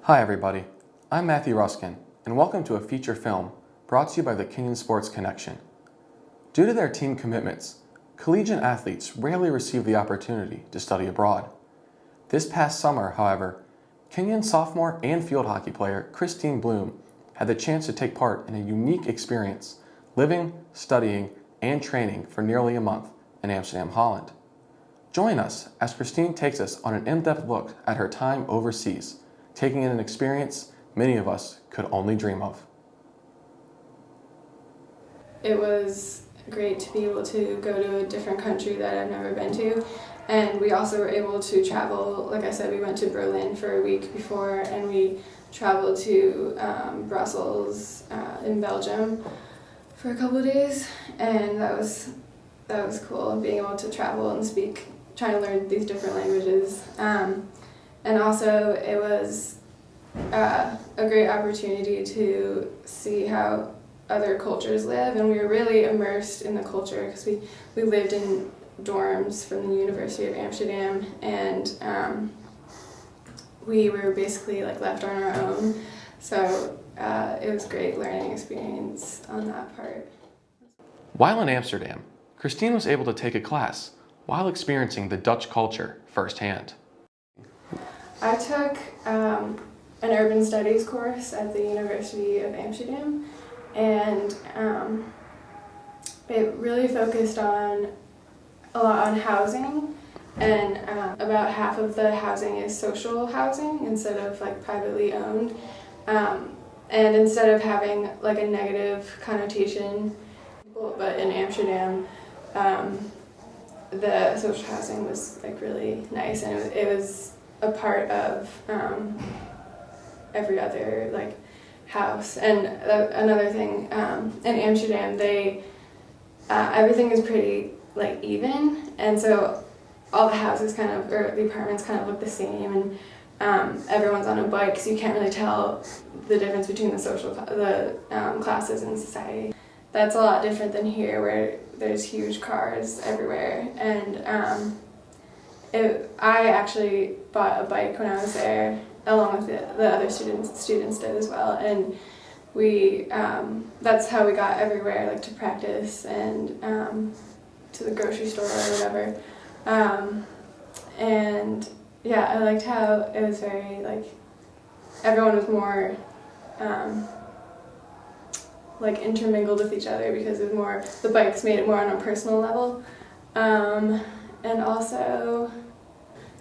Hi everybody, I'm Matthew Ruskin, and welcome to a feature film brought to you by the Kenyon Sports Connection. Due to their team commitments, collegiate athletes rarely receive the opportunity to study abroad. This past summer, however, Kenyon sophomore and field hockey player Christine Bloom had the chance to take part in a unique experience, living, studying, and training for nearly a month in Amsterdam, Holland. Join us as Christine takes us on an in-depth look at her time overseas, taking in an experience many of us could only dream of. It was great to be able to go to a different country that I've never been to, and we also were able to travel. Like I said, we went to Berlin for a week before, and we traveled to Brussels in Belgium for a couple of days, and that was cool, being able to travel and speak, trying to learn these different languages. And also it was a great opportunity to see how other cultures live, and we were really immersed in the culture because we lived in dorms from the University of Amsterdam, and we were basically like left on our own. So it was a great learning experience on that part. While in Amsterdam, Christine was able to take a class while experiencing the Dutch culture firsthand. I took an urban studies course at the University of Amsterdam, and it really focused a lot on housing, and about half of the housing is social housing instead of like privately owned, and instead of having like a negative connotation, but in Amsterdam the social housing was like really nice, and it was a part of every other like house. And another thing, in Amsterdam, they everything is pretty like even, and so all the houses or the apartments kind of look the same, and everyone's on a bike, so you can't really tell the difference between the classes in society. That's a lot different than here, where there's huge cars everywhere, and I actually bought a bike when I was there, along with the other students did as well, and we that's how we got everywhere, like to practice and to the grocery store or whatever, and yeah, I liked how it was very like everyone was more like intermingled with each other, because it was more, the bikes made it more on a personal level, and also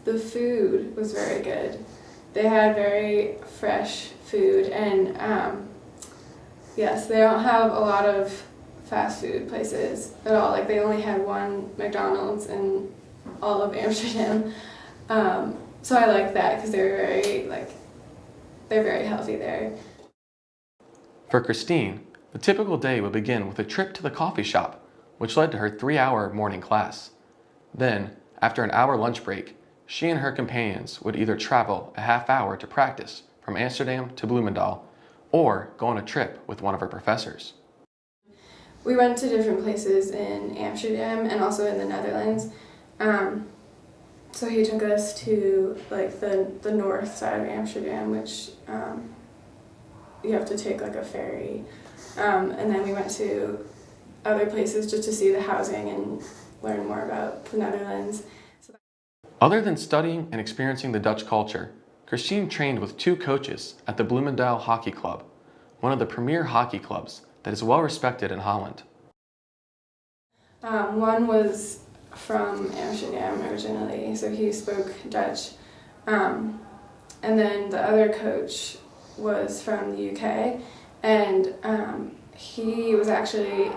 the food was very good. They had very fresh food, and yes, they don't have a lot of fast food places at all. Like, they only had one McDonald's in all of Amsterdam, so I like that because they're very healthy there. For Christine, the typical day would begin with a trip to the coffee shop, which led to her 3-hour morning class. Then, after an hour lunch break, she and her companions would either travel a half hour to practice from Amsterdam to Bloemendaal, or go on a trip with one of her professors. We went to different places in Amsterdam and also in the Netherlands. So he took us to like the north side of Amsterdam, which you have to take like a ferry, and then we went to other places just to see the housing and learn more about the Netherlands. Other than studying and experiencing the Dutch culture, Christine trained with 2 coaches at the Bloemendaal Hockey Club, one of the premier hockey clubs that is well respected in Holland. One was from Amsterdam originally, so he spoke Dutch, and then the other coach was from the UK, and he was actually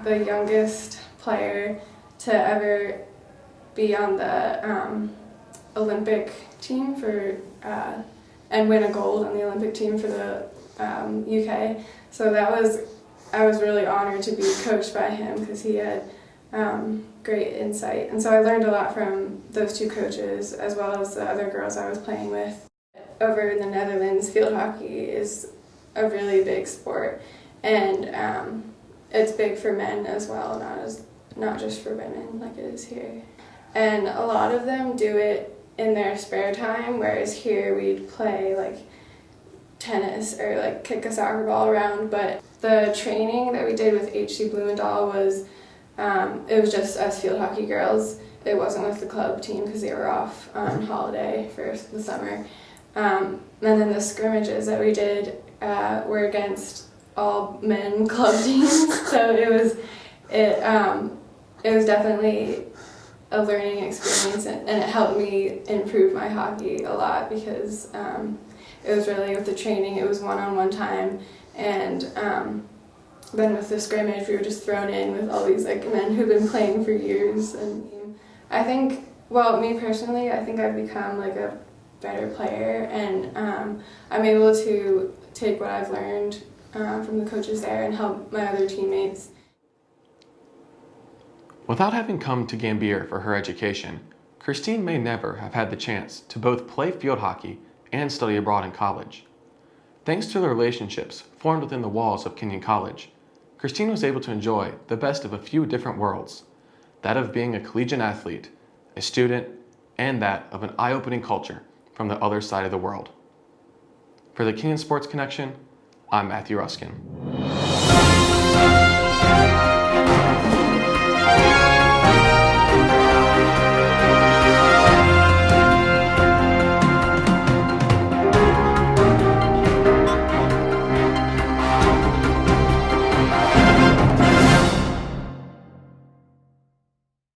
the youngest player to ever be on the Olympic team and win a gold on the Olympic team for the UK. So I was really honored to be coached by him, because he had great insight, and so I learned a lot from those 2 coaches as well as the other girls I was playing with. Over in the Netherlands, field hockey is a really big sport, and it's big for men as well, not just for women like it is here. And a lot of them do it in their spare time, whereas here we'd play like tennis or like kick a soccer ball around. But the training that we did with HC Blumendahl was, it was just us field hockey girls. It wasn't with the club team because they were off on holiday for the summer. And then the scrimmages that we did were against all men club teams. So it was definitely a learning experience, and it helped me improve my hockey a lot because it was really with the training, it was one-on-one time, and then with the scrimmage we were just thrown in with all these like men who've been playing for years. And I think, well, me personally, I think I've become like a better player, and I'm able to take what I've learned from the coaches there and help my other teammates. Without having come to Gambier for her education, Christine may never have had the chance to both play field hockey and study abroad in college. Thanks to the relationships formed within the walls of Kenyon College, Christine was able to enjoy the best of a few different worlds, that of being a collegiate athlete, a student, and that of an eye-opening culture from the other side of the world. For the Kenyon Sports Connection, I'm Matthew Ruskin.